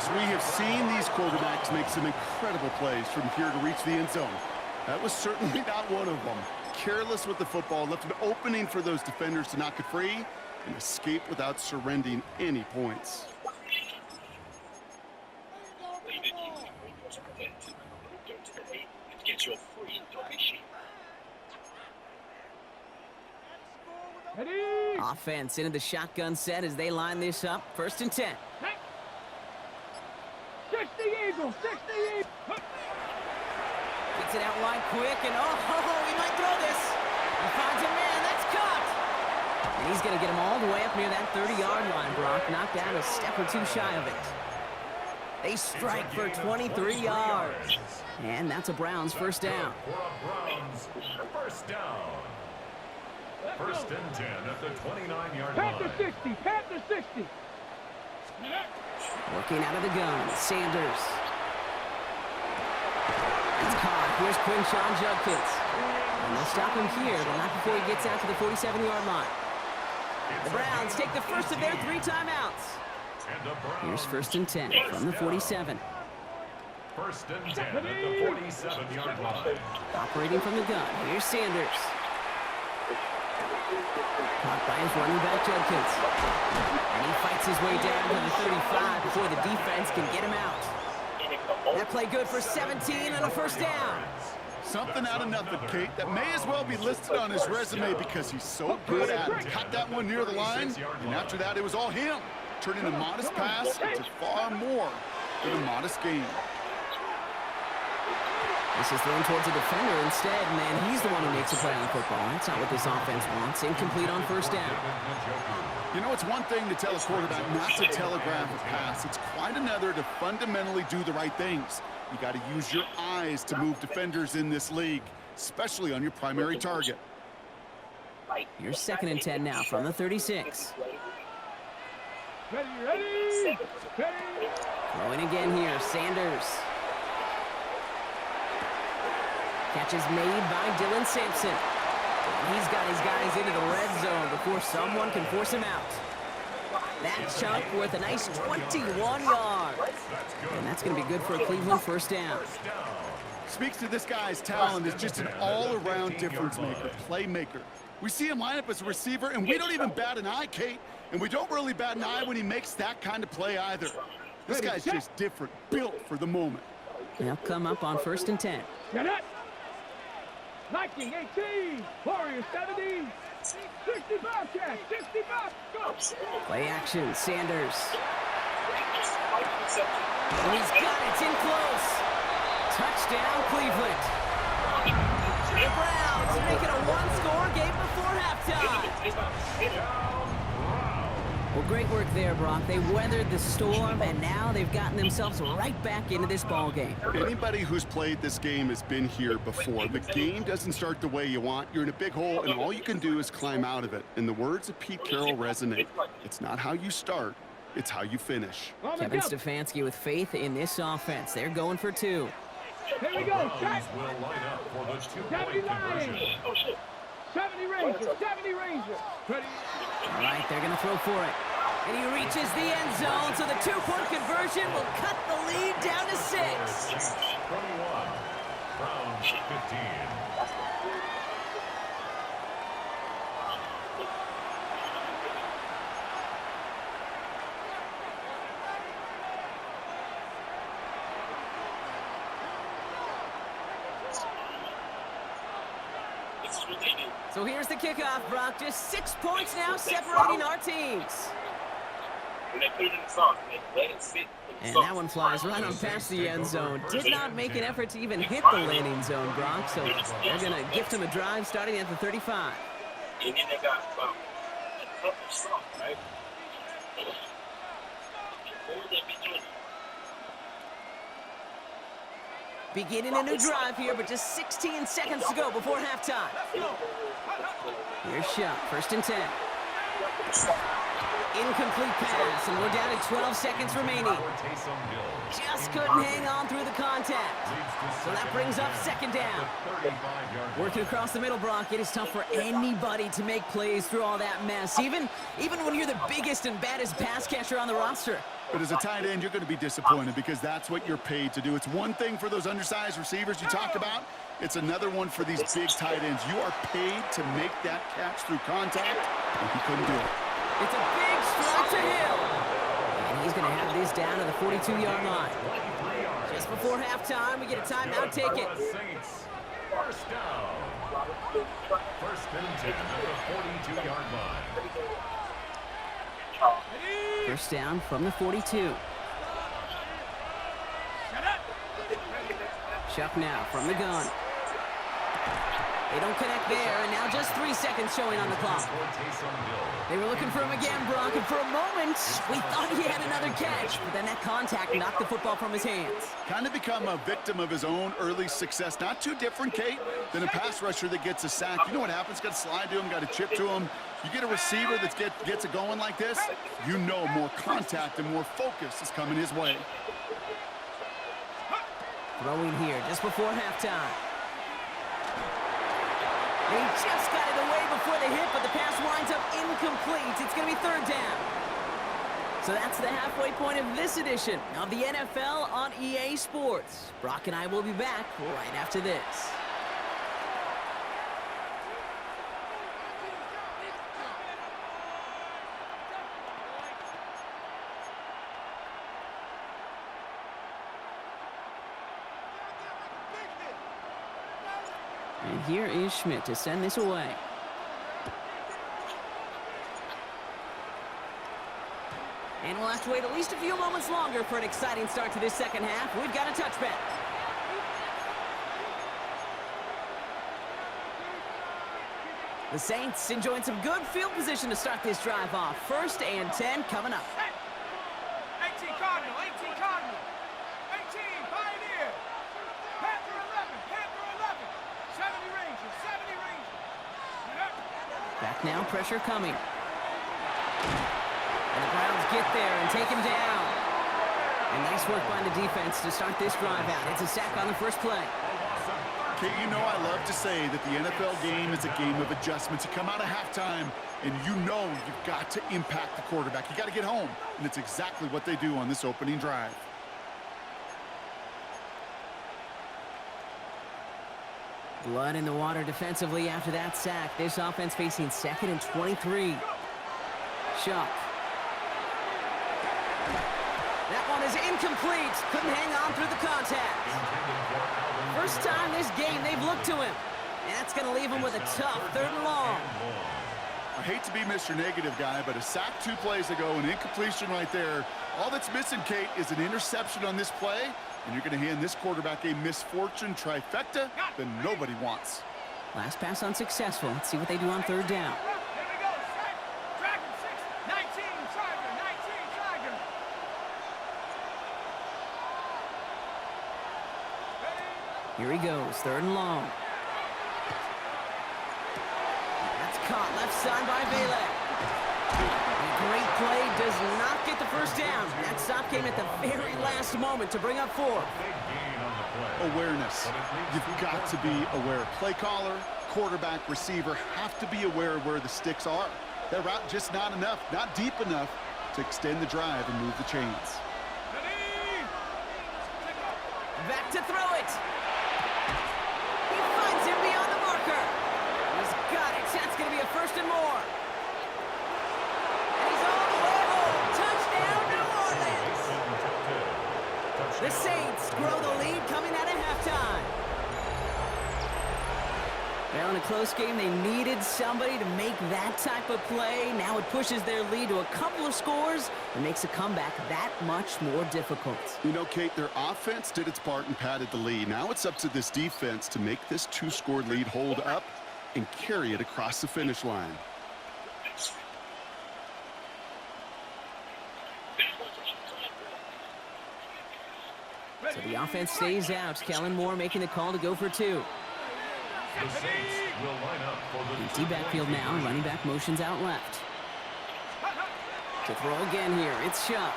As we have seen these quarterbacks make some incredible plays from here to reach the end zone. That was certainly not one of them. Careless with the football, left an opening for those defenders to knock it free and escape without surrendering any points. Offense into the shotgun set as they line this up. 1st and 10. 60 Eagles, 60 Eagles. Gets it out wide quick, and he might throw this. He finds a man, that's caught. And he's going to get him all the way up near that 30-yard line, Brock. Knocked out a step or two shy of it. They strike for 23 yards. And that's a Browns 1st down. Browns 1st down. 1st and 10 at the 29-yard line. Panther 60, Panther 60. Working out of the gun, Sanders. It's caught. Here's Quinshawn Judkins. And they'll stop him here, but not before he gets out to the 47-yard line. The Browns take the first of their 3 timeouts. Here's 1st and 10 from the 47. 1st and 10 at the 47-yard line. Operating from the gun, here's Sanders. Caught by his running back, Judkins. And he fights his way down to the 35 before the defense can get him out. That play good for 17 and a 1st down. Something out of nothing, Kate, that may as well be listed on his resume because he's so good at it. Got that one near the line, and after that, it was all him. Turning a modest pass into far more than a modest gain. This is thrown towards a defender instead, man. He's the one who makes a play on the football. That's not what this offense wants. Incomplete on 1st down. You know, it's one thing to tell a quarterback not to telegraph a pass. It's quite another to fundamentally do the right things. You got to use your eyes to move defenders in this league, especially on your primary target. Here's 2nd and 10 now from the 36. Ready, ready, ready. Throwing again here, Sanders. Catch is made by Dylan Sampson. And he's got his guys into the red zone before someone can force him out. That chunk worth a nice 21 yards. And that's going to be good for a Cleveland 1st down. Speaks to this guy's talent as just an all-around difference maker, playmaker. We see him line up as a receiver, and we don't even bat an eye, Kate. And we don't really bat an eye when he makes that kind of play either. This guy's just different, built for the moment. They'll come up on 1st and 10. Get it. Viking 18, Warriors 70, 65 catch, 65, go. Play action, Sanders. Oh, he's got it, it's in close. Touchdown, Cleveland. The Browns make it a 1-score game before halftime. Well, great work there, Brock. They weathered the storm, and now they've gotten themselves right back into this ball game. Anybody who's played this game has been here before. The game doesn't start the way you want. You're in a big hole, and all you can do is climb out of it. And the words of Pete Carroll resonate. It's not how you start, it's how you finish. Kevin Stefanski with faith in this offense. They're going for 2. Here we go, Browns will line up for the 2-point 79, conversion. 70 Rangers, 70 Rangers. Ready. All right, they're going to throw for it. And he reaches the end zone, so the 2-point conversion will cut the lead down to 6. 21, Browns 15. So here's the kickoff, Brock. Just 6 points now separating our teams. And that one flies right on past the end zone. Did not make an effort to even hit the landing zone, Brock. So they're going to gift him a drive starting at the 35. And then they got about a couple songs, right? Beginning a new drive here, but just 16 seconds to go before halftime. Here's Shuck, 1st and 10. Incomplete pass, and we're down to 12 seconds remaining. Just couldn't hang on through the contact. So that brings up second down. Working across the middle, Brock, it is tough for anybody to make plays through all that mess, even when you're the biggest and baddest pass catcher on the roster. But as a tight end, you're going to be disappointed because that's what you're paid to do. It's one thing for those undersized receivers you talk about. It's another one for these big tight ends. You are paid to make that catch through contact, and he couldn't do it. It's a big strike to Hill. And he's going to have this down to the 42-yard line. Just before halftime, we get a timeout ticket. First down. First and 10 at the 42-yard line. First down from the 42. Chuck now from the gun. They don't connect there, and now just 3 seconds showing on the clock. They were looking for him again, Brock, and for a moment, we thought he had another catch, but then that contact knocked the football from his hands. Kind of become a victim of his own early success. Not too different, Kate, than a pass rusher that gets a sack. You know what happens? Got to slide to him, got to chip to him. You get a receiver that gets it going like this, you know more contact and more focus is coming his way. Throwing here just before halftime. They just got it away before the hit, but the pass winds up incomplete. It's going to be third down. So that's the halfway point of this edition of the NFL on EA Sports. Brock and I will be back right after this. And here is Schmidt to send this away. And we'll have to wait at least a few moments longer for an exciting start to this second half. We've got a touchback. The Saints enjoying some good field position to start this drive off. First and 10 coming up. 18 Cardinal, 18 Cardinal, 18 Pioneer, Panther 11, Panther 11, 70 Rangers, 70 Rangers. Back now, pressure coming. And the Browns get there and take him down. And nice work by the defense to start this drive out. It's a sack on the first play. Kate, you know I love to say that the NFL game is a game of adjustments. You come out of halftime, and you know you've got to impact the quarterback. You got to get home, and it's exactly what they do on this opening drive. Blood in the water defensively after that sack. This offense facing 2nd and 23. Shuck. That one is incomplete. Couldn't hang on through the contact. First time this game they've looked to him. And that's going to leave him with a tough 3rd and long. I hate to be Mr. Negative guy, but a sack 2 plays ago, an incompletion right there. All that's missing, Kate, is an interception on this play, and you're going to hand this quarterback a misfortune trifecta that nobody wants. Last pass unsuccessful. Let's see what they do on 3rd down. Here we go, Dragon 6, 19 Tiger, 19 Tiger. Here he goes, 3rd and long. That's caught left side by Vele. A great play does not get the first down. That stop came at the very last moment to bring up 4. Awareness. You've got to be aware. Play caller, quarterback, receiver have to be aware of where the sticks are. That route just not enough, not deep enough to extend the drive and move the chains. Back to throw it. He finds him beyond the marker. He's got it. That's going to be a 1st and more. And he's all the way home. Touchdown, New Orleans. The Saints grow the lead coming out of halftime. Well, in a close game, they needed somebody to make that type of play. Now it pushes their lead to a couple of scores and makes a comeback that much more difficult. You know, Kate, their offense did its part and padded the lead. Now it's up to this defense to make this 2-score lead hold up and carry it across the finish line. So the offense stays out. Kellen Moore making the call to go for 2. The Saints will line up for the Empty backfield now. Running back motions out left. To throw again here, it's Shuck.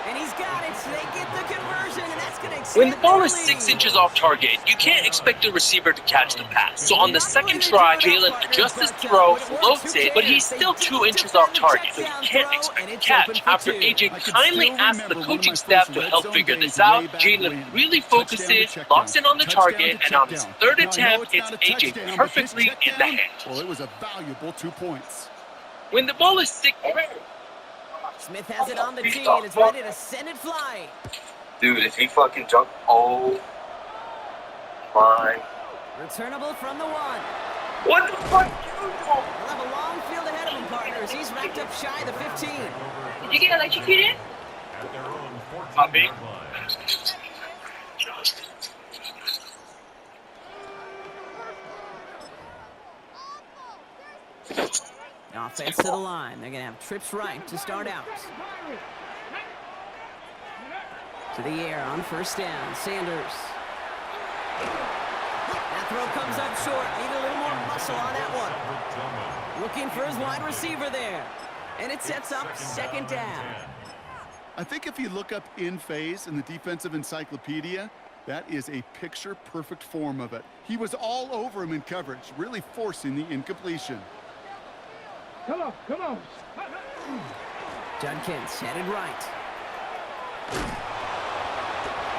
And he's got it. They get the conversion, and that's going to extend When the ball is their 6 lead. inches off target, you can't expect the receiver to catch the pass. So on the second try, Jalen adjusts his throw, floats it, but he's still 2 inches off target, so you can't expect a catch. After AJ kindly asked the coaching staff to help figure this out, Jalen really focuses, locks in on the target, and on his third attempt, hits AJ perfectly in the hands. Well, it was a valuable 2 points. When the ball is 6... Smith has it on the tee and is ready to send it flying. Dude, if he fucking jumped, oh my. Returnable from the 1. What the fuck you doing? He'll have a long field ahead of him, partners. He's racked up shy of the 15. Did you get electrocuted? At their own 14 Puppy. yard line. Offense to the line. They're going to have trips right to start out. To the air on first down. Sanders. That throw comes up short. Need a little more muscle on that one. Looking for his wide receiver there. And it sets up second down. I think if you look up in phase in the defensive encyclopedia, that is a picture-perfect form of it. He was all over him in coverage, really forcing the incompletion. Come on, come on. Judkins headed right.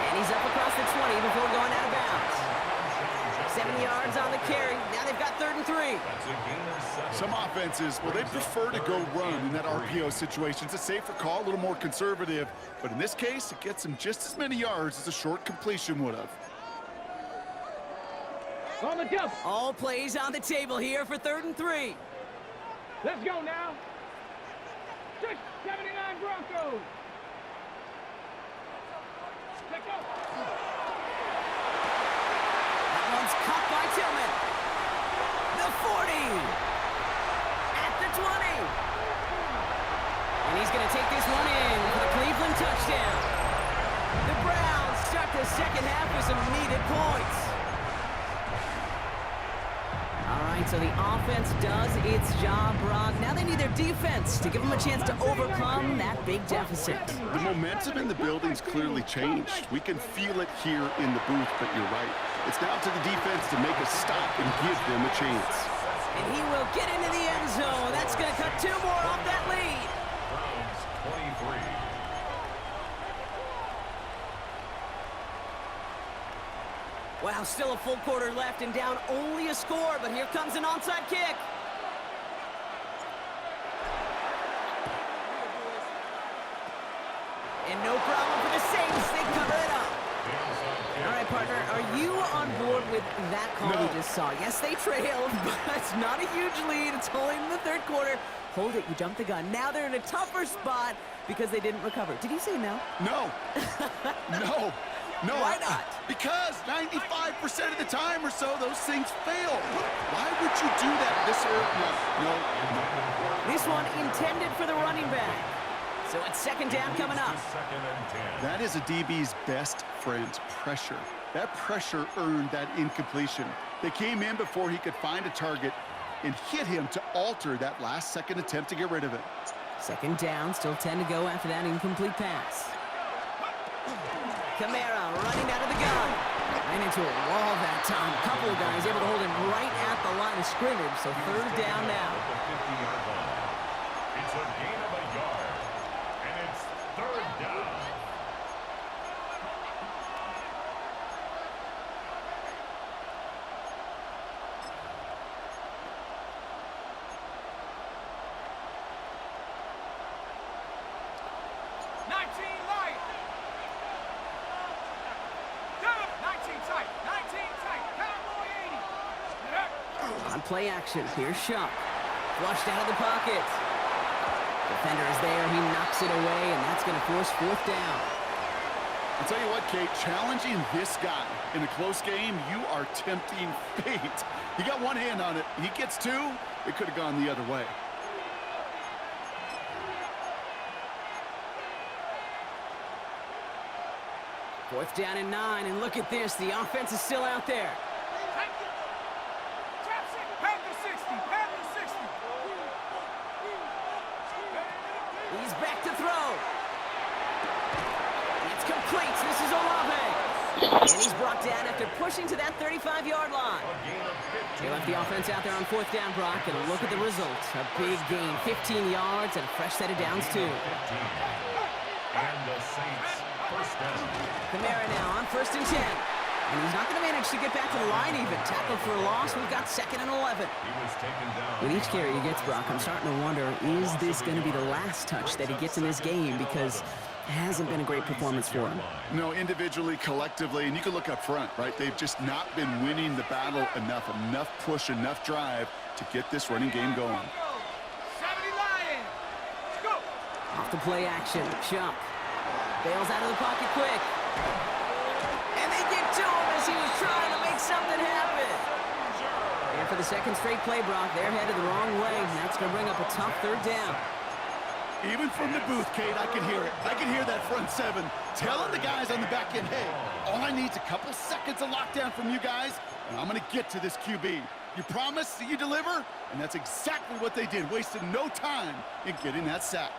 And he's up across the 20 before going out of bounds. 7 yards on the carry. Now they've got 3rd and 3. Some offenses, well, they prefer to go run in that RPO situation. It's a safer call, a little more conservative. But in this case, it gets them just as many yards as a short completion would have. On the jump. All plays on the table here for 3rd and 3. Let's go now. 679 Broncos. Let's go. That one's caught by Tillman. The 40. At the 20. And he's going to take this one in for the Cleveland touchdown. The Browns start the second half with some needed points. All right, so the offense does its job, Brock. Now they need their defense to give them a chance to overcome that big deficit. The momentum in the building's clearly changed. We can feel it here in the booth, but you're right. It's now to the defense to make a stop and give them a chance. And he will get into the end zone. That's going to cut 2 more off that lead. Browns 23. Wow, still a full quarter left and down only a score, but here comes an onside kick. And no problem for the Saints. They cover it up. All right, partner, are you on board with that call we just saw? Yes, they trailed, but it's not a huge lead. It's only in the 3rd quarter. Hold it, you jumped the gun. Now they're in a tougher spot because they didn't recover. Did you say no? No. No. No. Why not? Because 95% of the time or so, those things fail. Why would you do that this early? No. This one intended for the running back. So it's 2nd down coming up. That is a DB's best friend, pressure. That pressure earned that incompletion. They came in before he could find a target and hit him to alter that last-second attempt to get rid of it. 2nd down, still 10 to go after that incomplete pass. Kamara running out of the gun. Ran into a wall that time. A couple of guys able to hold him right at the line of scrimmage, so 3rd down now. It's a gain of a yard, and it's 3rd down. Play action. Here's Shuck. Flushed out of the pocket. Defender is there. He knocks it away, and that's going to force 4th down. I'll tell you what, Kate, challenging this guy in a close game, you are tempting fate. He got one hand on it. He gets 2. It could have gone the other way. Fourth down and 9, and look at this. The offense is still out there. He's back to throw. It's complete. This is Olave. And he's brought down after pushing to that 35-yard line. They left the offense out there on 4th down, Brock, and look at the results. A big gain, 15 yards, and a fresh set of downs, too. And the Saints, first down. Kamara now on 1st and 10. And he's not going to manage to get back to the line even. Tackle for a loss. We've got 2nd and 11. He was taken down. With each carry he gets, Brock, I'm starting to wonder, is this going to be the last touch that he gets in this game? Because it hasn't been a great performance for him. No, individually, collectively, and you can look up front, right? They've just not been winning the battle enough push, enough drive to get this running game going. 70 Lions. Let's go. Off the play action. Chubb bails out of the pocket quick. And they get to him as he was trying to make something happen. And for the 2nd straight play, Brock, they're headed the wrong way. And that's going to bring up a tough 3rd down. Even from the booth, Kate, I can hear it. I can hear that front 7 telling the guys on the back end, hey, all I need is a couple seconds of lockdown from you guys, and I'm going to get to this QB. You promise that you deliver? And that's exactly what they did, wasted no time in getting that sack.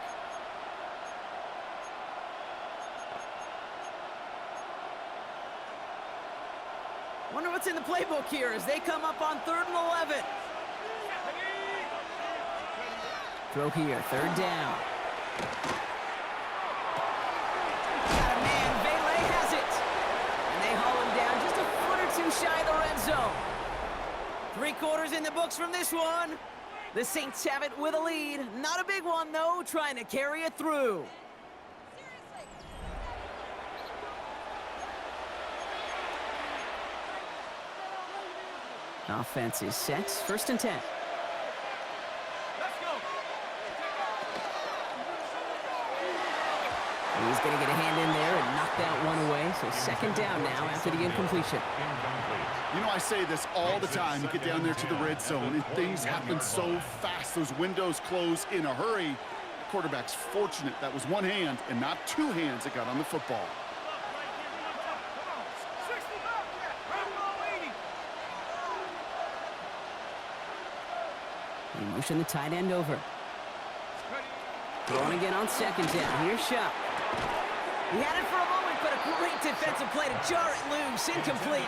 Wonder what's in the playbook here as they come up on 3rd and 11. Throw here, 3rd down. Got a man, Vele has it. And they haul him down just a foot or 2 shy of the red zone. 3 quarters in the books from this one. The Saints have it with a lead. Not a big one, though, trying to carry it through. Offense is set. 1st and 10. He's going to get a hand in there and knock that one away. So 2nd down now after the incompletion. You know, I say this all the time. You get down there to the red zone, and things happen so fast. Those windows close in a hurry. The quarterback's fortunate that was one hand and not 2 hands that got on the football. He motioned the tight end over. Throwing again on 2nd down. Here's Shupp. He had it for a moment, but a great defensive play to jar it loose. Incomplete.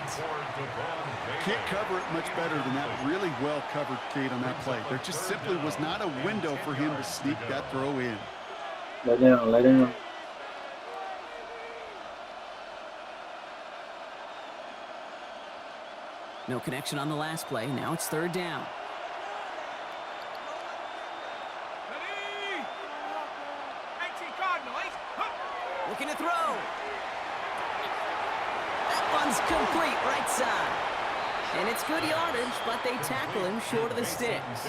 Can't cover it much better than that. Really well covered, Kate, on that play. There just simply was not a window for him to sneak that throw in. Let him know. No connection on the last play. Now it's 3rd down. Looking to throw. That one's complete, right side. And it's good yardage, but they tackle him short of the sticks.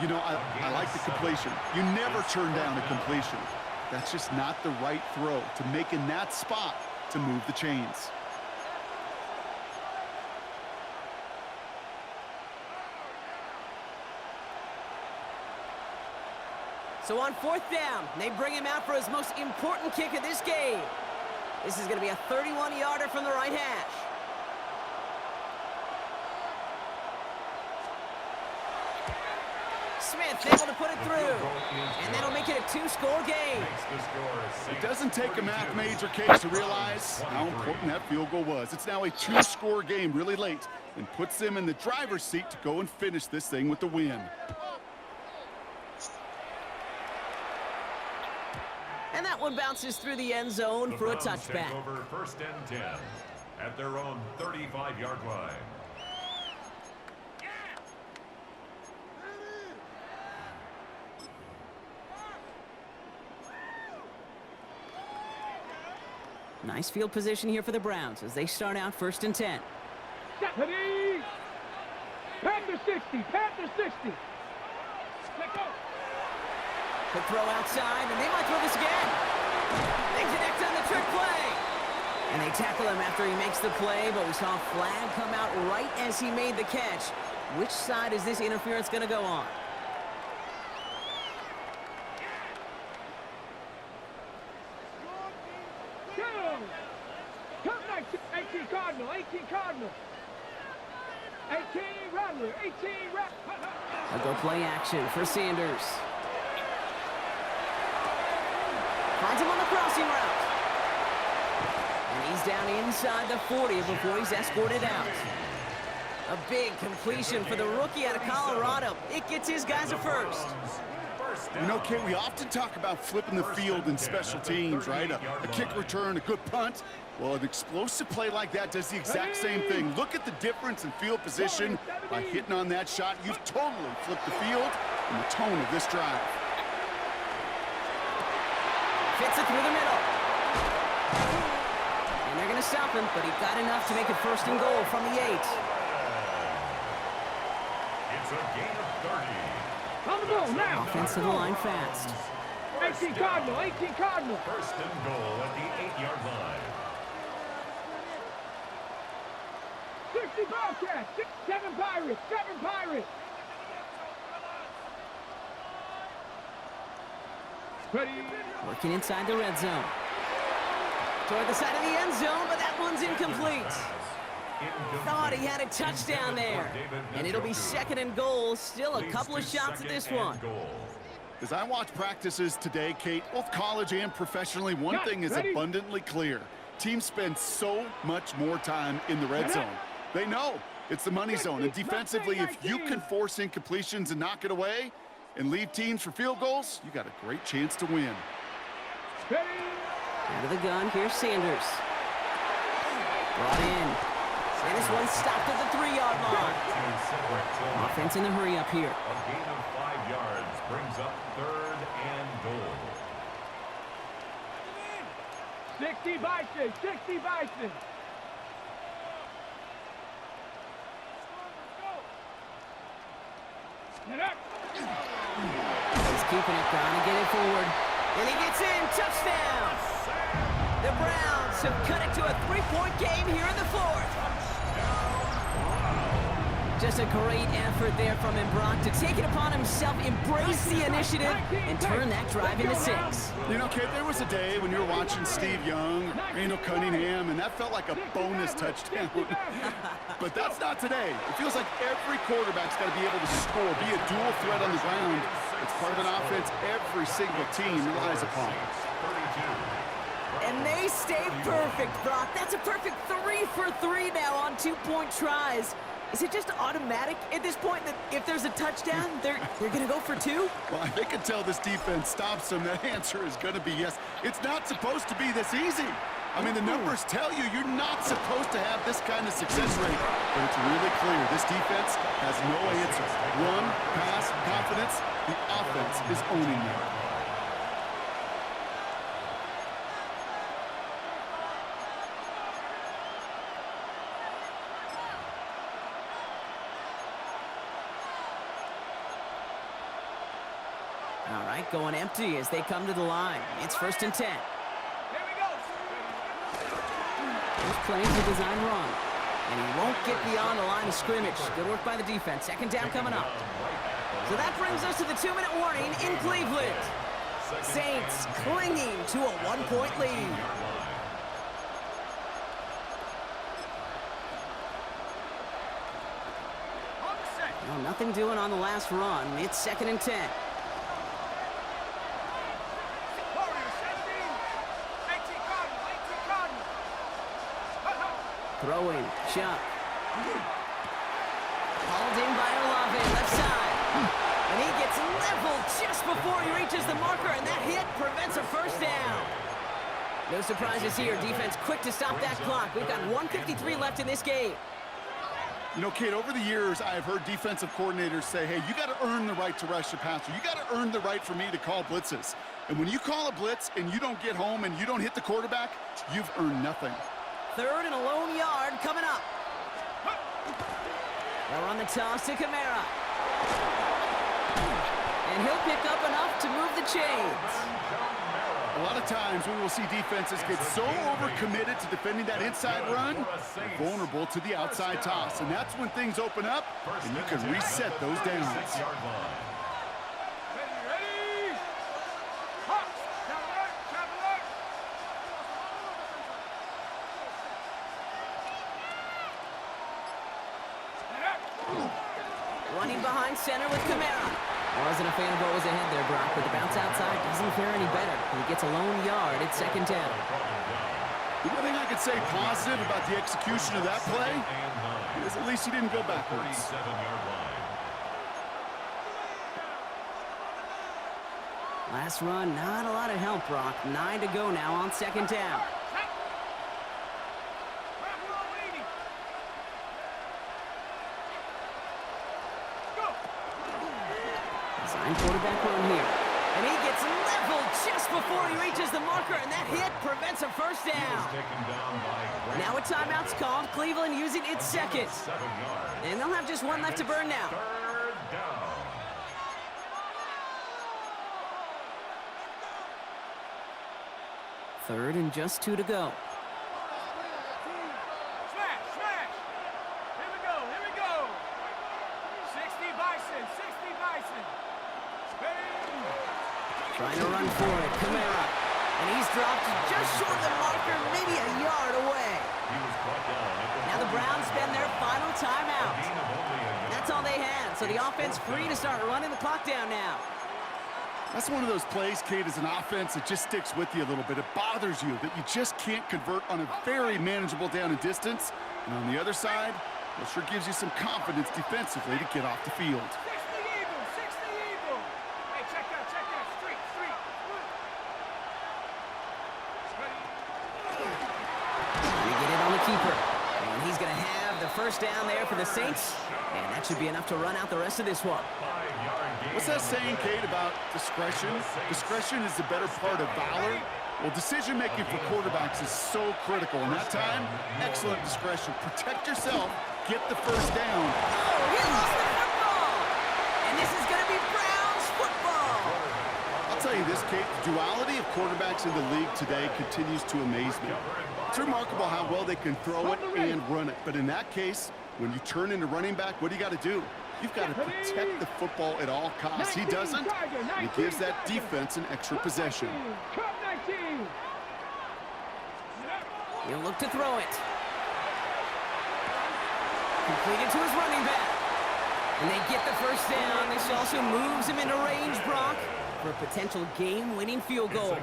You know, I like the completion. You never turn down a completion. That's just not the right throw to make in that spot to move the chains. So on 4th down, they bring him out for his most important kick of this game. This is going to be a 31-yarder from the right hash. Smith able to put it through. And that'll make it a 2-score game. It doesn't take a math major, Case, to realize how important that field goal was. It's now a 2-score game really late and puts them in the driver's seat to go and finish this thing with the win. And that one bounces through the end zone for a touchback. Over 1st and 10 at their own 35-yard line. Nice field position here for the Browns as they start out 1st and 10. Stephanie! Panther 60, Panther 60. Let go. Quick throw outside, and they might throw this again. They connect on the trick play. And they tackle him after he makes the play, but we saw a flag come out right as he made the catch. Which side is this interference going to go on? Come 18 Cardinal, 18 Cardinal. 18 Rattler, 18 Rattler. They'll go play action for Sanders. Finds him on the crossing route. And he's down inside the 40 before he's escorted out. A big completion for the rookie out of Colorado. It gets his guys a first. You know, Kate, we often talk about flipping the field in special teams, right? A kick return, a good punt. Well, an explosive play like that does the exact same thing. Look at the difference in field position. By hitting on that shot, you've totally flipped the field and the tone of this drive. Fits it through the middle. And they're going to stop him, but he got enough to make it first and goal from the 8. It's a gain of 30. On the ball now. Offensive line fast. 18 Cardinal, 18 Cardinal. First and goal at the 8-yard line. 60 Bobcats, 7 Pirates, 7 Pirates. Ready. Working inside the red zone. Toward the side of the end zone, but that one's incomplete. Thought he had a touchdown there. And it'll be second and goal. Still a couple of shots at this one. As I watch practices today, Kate, both college and professionally, one thing is abundantly clear. Teams spend so much more time in the red zone. They know it's the money zone. And defensively, if you can force incompletions and knock it away and leave teams for field goals, you got a great chance to win. Out of the gun, here's Sanders. Brought in. And this one stopped at the 3-yard line. Offense in a hurry up here. A gain of 5 yards brings up third and goal. 60 Bison, 60 Bison. Get up. He's keeping it, trying to get it forward. And he gets in, touchdown! The Browns have cut it to a 3-point game here in the 4th. Just a great effort there from him, Brock, to take it upon himself, embrace the initiative, and turn that drive into 6. You know, Kate, there was a day when you were watching Steve Young, Randall Cunningham, and that felt like a bonus touchdown. But that's not today. It feels like every quarterback's got to be able to score, be a dual threat on the ground. It's part of an offense every single team relies upon. And they stay perfect, Brock. That's a perfect 3 for 3 now on 2-point tries. Is it just automatic at this point that if there's a touchdown, they're going to go for 2? Well, I think until this defense stops them, that answer is going to be yes. It's not supposed to be this easy. I mean, the numbers tell you you're not supposed to have this kind of success rate. But it's really clear this defense has no answer. Run, pass, confidence. The offense is owning them. All right, going empty as they come to the line. It's 1st and 10. Here we go. He's playing the design run. And he won't get beyond the line of scrimmage. Good work by the defense. 2nd down coming up. So that brings us to the 2-minute warning in Cleveland. Saints clinging to a 1-point lead. Well, nothing doing on the last run. It's 2nd and 10. Throwing, Chuck. Hauled in by Olave, left side. And he gets leveled just before he reaches the marker, and that hit prevents a 1st down. No surprises here. Defense quick to stop that clock. We've got 1:53 left in this game. You know, Kate, over the years, I've heard defensive coordinators say, hey, you got to earn the right to rush the passer. You got to earn the right for me to call blitzes. And when you call a blitz and you don't get home and you don't hit the quarterback, you've earned nothing. 3rd and a lone yard coming up. They'll run the toss to Kamara. And he'll pick up enough to move the chains. A lot of times we will see defenses get so overcommitted to defending that inside run, they're vulnerable to the outside toss. And that's when things open up, and you can reset those downs. Ready? Hawks, traveler. Running behind center with Kamara. Well, as wasn't a fan of what was ahead there, Brock, but the bounce outside doesn't fare any better. He gets a lone yard at second down. The one thing I could say positive about the execution of that play is at least he didn't go backwards. Last run, not a lot of help, Brock. 9 to go now on second down. Design quarterback run here. And he gets leveled just before he reaches the marker, and that hit prevents a first down. Now a timeout's called. Cleveland using its second. And they'll have just one left to burn now. Third and just 2 to go. Smash, smash. Here we go, here we go. 60 Bison, 60 Bison. Trying to run for it, Kamara. And he's dropped just short of the marker, maybe a yard away. Now the Browns spend their final timeout. That's all they had, so the offense free to start running the clock down now. That's one of those plays, Kate, as an offense that just sticks with you a little bit. It bothers you that you just can't convert on a very manageable down and distance. And on the other side, it sure gives you some confidence defensively to get off the field. 60 Eagle, 60 Eagle. Hey, check that, street, street. Trying to get it on the keeper. And he's going to have the first down there for the Saints. And that should be enough to run out the rest of this one. What's that saying, Kate, about discretion? Discretion is the better part of valor. Well, decision-making for quarterbacks is so critical. And that time, excellent discretion. Protect yourself, get the first down. Oh, he lost the football! And this is going to be Browns football! I'll tell you this, Kate, the duality of quarterbacks in the league today continues to amaze me. It's remarkable how well they can throw it and run it. But in that case, when you turn into running back, what do you got to do? You've got to protect the football at all costs. He doesn't, and he gives that defense an extra possession. He'll look to throw it. Completed to his running back. And they get the first down. This also moves him into range, Brock, for a potential game-winning field goal.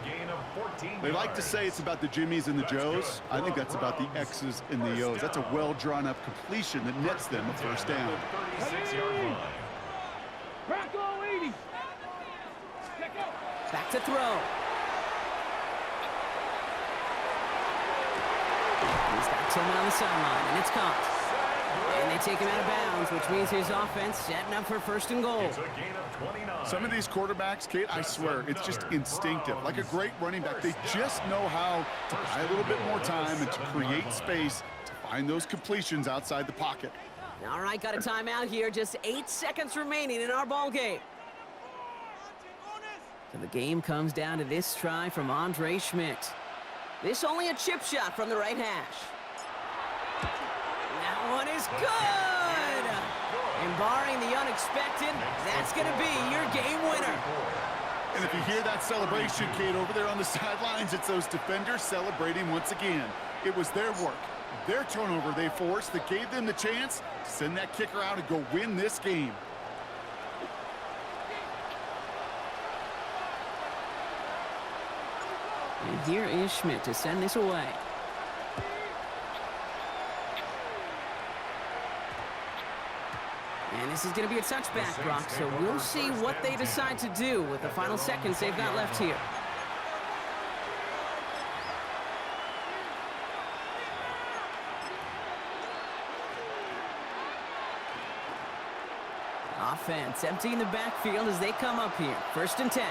They like to say it's about the Jimmies and the Joes. I think that's about the X's and the O's. That's a well-drawn-up completion that nets them a first down. Back to throw. He's got Tillman on the sideline, and it's caught. And they take him out of bounds, which means his offense setting up for first and goal. Some of these quarterbacks, Kate, I swear, it's just instinctive. Like a great running back, they just know how to buy a little bit more time and to create space to find those completions outside the pocket. All right, got a timeout here. Just 8 seconds remaining in our ball game. So the game comes down to this try from Andre Schmidt. This only a chip shot from the right hash. That one is good! And barring the unexpected, that's going to be your game winner. And if you hear that celebration, Kate, over there on the sidelines, it's those defenders celebrating once again. It was their work, their turnover they forced that gave them the chance to send that kicker out and go win this game. And here is Schmidt to send this away. And this is going to be a touchback, Brock, so we'll see what they decide to do with the final seconds they've got left here. Offense emptying the backfield as they come up here. First and 10.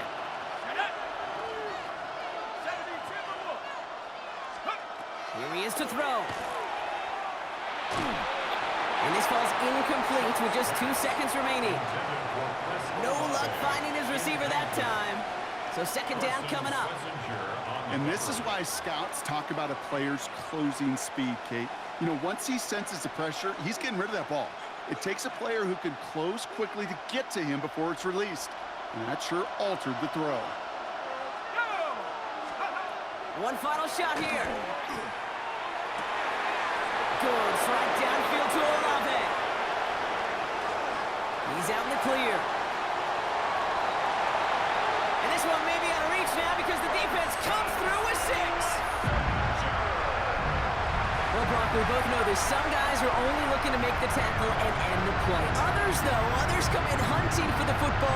Here he is to throw. And this falls incomplete with just 2 seconds remaining. No luck finding his receiver that time. So second down coming up. And this is why scouts talk about a player's closing speed, Kate. You know, once he senses the pressure, he's getting rid of that ball. It takes a player who can close quickly to get to him before it's released. And that sure altered the throw. One final shot here. Good strike downfield to Olave. He's out in the clear. this one may be out of reach now because the defense comes through with 6. Well, Brock, we both know this. Some guys are only looking to make the tackle and end the play. Others, though, come in hunting for the football.